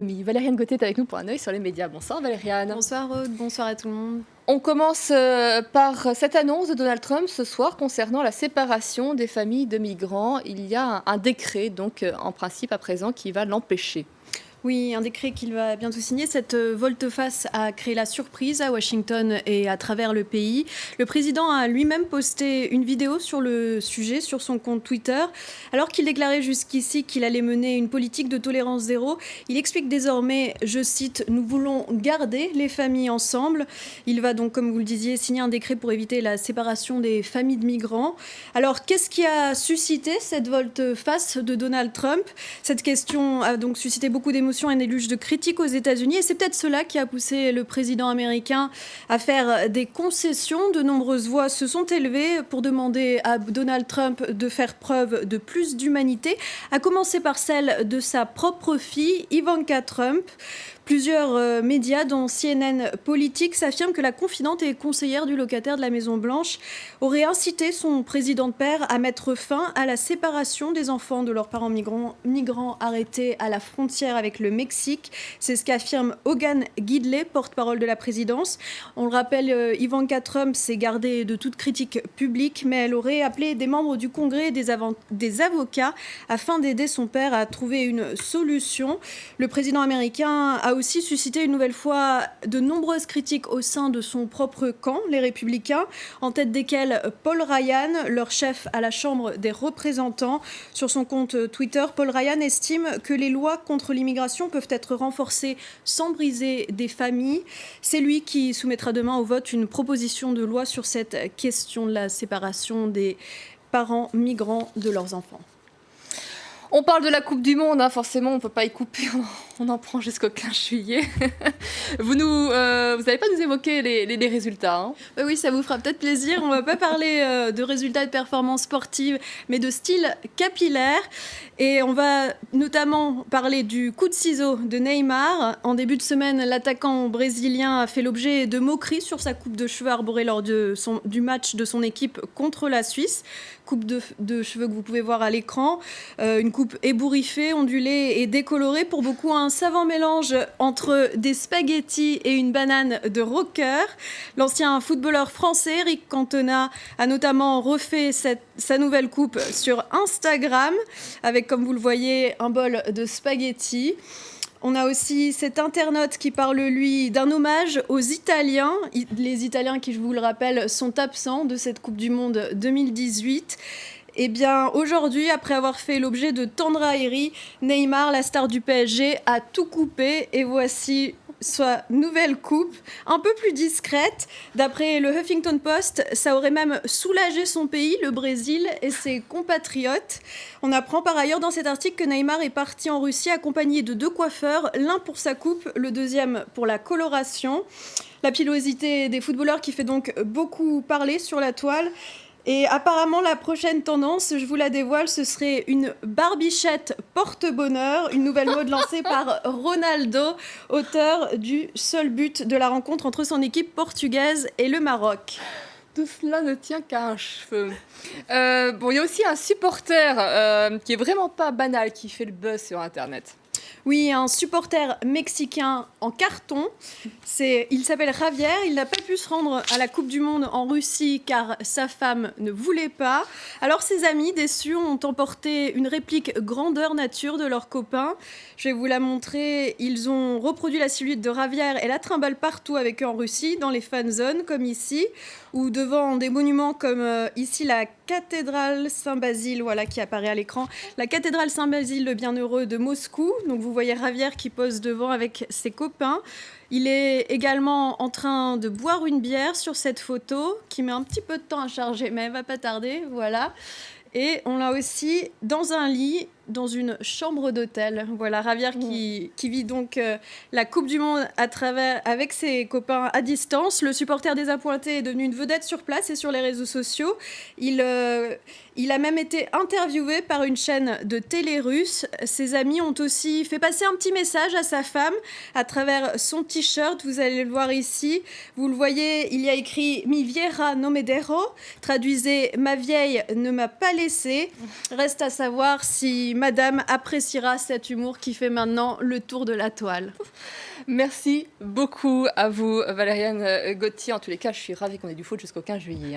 Valériane Gauthier est avec nous pour un œil sur les médias. Bonsoir Valériane. Bonsoir Aude, bonsoir à tout le monde. On commence par cette annonce de Donald Trump ce soir concernant la séparation des familles de migrants. Il y a un décret, donc en principe à présent, qui va l'empêcher. Oui, un décret qu'il va bientôt signer. Cette volte-face a créé la surprise à Washington et à travers le pays. Le président a lui-même posté une vidéo sur le sujet sur son compte Twitter. Alors qu'il déclarait jusqu'ici qu'il allait mener une politique de tolérance zéro, il explique désormais, je cite, « Nous voulons garder les familles ensemble ». Il va donc, comme vous le disiez, signer un décret pour éviter la séparation des familles de migrants. Alors, qu'est-ce qui a suscité cette volte-face de Donald Trump ? Cette question a donc suscité beaucoup d'émotions et une éluge de critiques aux États-Unis. Et c'est peut-être cela qui a poussé le président américain à faire des concessions. De nombreuses voix se sont élevées pour demander à Donald Trump de faire preuve de plus d'humanité, à commencer par celle de sa propre fille, Ivanka Trump. Plusieurs médias, dont CNN Politics, affirment que la confidente et conseillère du locataire de la Maison-Blanche aurait incité son président de père à mettre fin à la séparation des enfants de leurs parents migrants arrêtés à la frontière avec le Mexique. C'est ce qu'affirme Hogan Gidley, porte-parole de la présidence. On le rappelle, Ivanka Trump s'est gardée de toute critique publique, mais elle aurait appelé des membres du Congrès et des avocats afin d'aider son père à trouver une solution. Le président américain a aussi suscité une nouvelle fois de nombreuses critiques au sein de son propre camp, les Républicains, en tête desquels Paul Ryan, leur chef à la Chambre des représentants. Sur son compte Twitter, Paul Ryan estime que les lois contre l'immigration peuvent être renforcées sans briser des familles. C'est lui qui soumettra demain au vote une proposition de loi sur cette question de la séparation des parents migrants de leurs enfants. On parle de la Coupe du Monde, hein, forcément on ne peut pas y couper, on en prend jusqu'au 15 juillet. Vous n'allez pas nous évoquer les résultats, hein. Oui, ça vous fera peut-être plaisir. On ne va pas parler de résultats de performance sportive, mais de style capillaire. Et on va notamment parler du coup de ciseau de Neymar. En début de semaine, l'attaquant brésilien a fait l'objet de moqueries sur sa coupe de cheveux arborée lors du match de son équipe contre la Suisse. Coupe de cheveux que vous pouvez voir à l'écran, une coupe ébouriffée, ondulée et décolorée, pour beaucoup un savant mélange entre des spaghettis et une banane de rocker. L'ancien footballeur français Eric Cantona a notamment refait sa nouvelle coupe sur Instagram avec, comme vous le voyez, un bol de spaghettis. On a aussi cet internaute qui parle, lui, d'un hommage aux Italiens. Les Italiens qui, je vous le rappelle, sont absents de cette Coupe du Monde 2018. Eh bien, aujourd'hui, après avoir fait l'objet de tant de railleries, Neymar, la star du PSG, a tout coupé. Et voici sa nouvelle coupe, un peu plus discrète. D'après le Huffington Post, ça aurait même soulagé son pays, le Brésil, et ses compatriotes. On apprend par ailleurs dans cet article que Neymar est parti en Russie accompagné de 2 coiffeurs, l'un pour sa coupe, le deuxième pour la coloration. La pilosité des footballeurs qui fait donc beaucoup parler sur la toile. Et apparemment, la prochaine tendance, je vous la dévoile, ce serait une barbichette porte-bonheur, une nouvelle mode lancée par Ronaldo, auteur du seul but de la rencontre entre son équipe portugaise et le Maroc. Tout cela ne tient qu'à un cheveu. Il y a aussi un supporter qui est vraiment pas banal, qui fait le buzz sur Internet. Oui, un supporter mexicain en carton. Il s'appelle Javier. Il n'a pas pu se rendre à la Coupe du Monde en Russie car sa femme ne voulait pas. Alors ses amis déçus ont emporté une réplique grandeur nature de leur copain. Je vais vous la montrer. Ils ont reproduit la silhouette de Javier et la trimballent partout avec eux en Russie, dans les fan zones comme ici, ou devant des monuments comme ici la cathédrale Saint-Basile, voilà, qui apparaît à l'écran. La cathédrale Saint-Basile, le Bienheureux de Moscou. Donc vous voyez Javier qui pose devant avec ses copains. Il est également en train de boire une bière sur cette photo, qui met un petit peu de temps à charger, mais elle va pas tarder, voilà. Et on l'a aussi dans un lit, dans une chambre d'hôtel. Voilà, Javier qui vit donc la Coupe du Monde avec ses copains à distance. Le supporter désappointé est devenu une vedette sur place et sur les réseaux sociaux. Il a même été interviewé par une chaîne de télé russe. Ses amis ont aussi fait passer un petit message à sa femme à travers son t-shirt. Vous allez le voir ici. Vous le voyez, il y a écrit « Mi vieja no me dejó », traduisez « Ma vieille ne m'a pas laissé ». Reste à savoir si madame appréciera cet humour qui fait maintenant le tour de la toile. Merci beaucoup à vous, Valériane Gauthier. En tous les cas, je suis ravie qu'on ait du foot jusqu'au 15 juillet.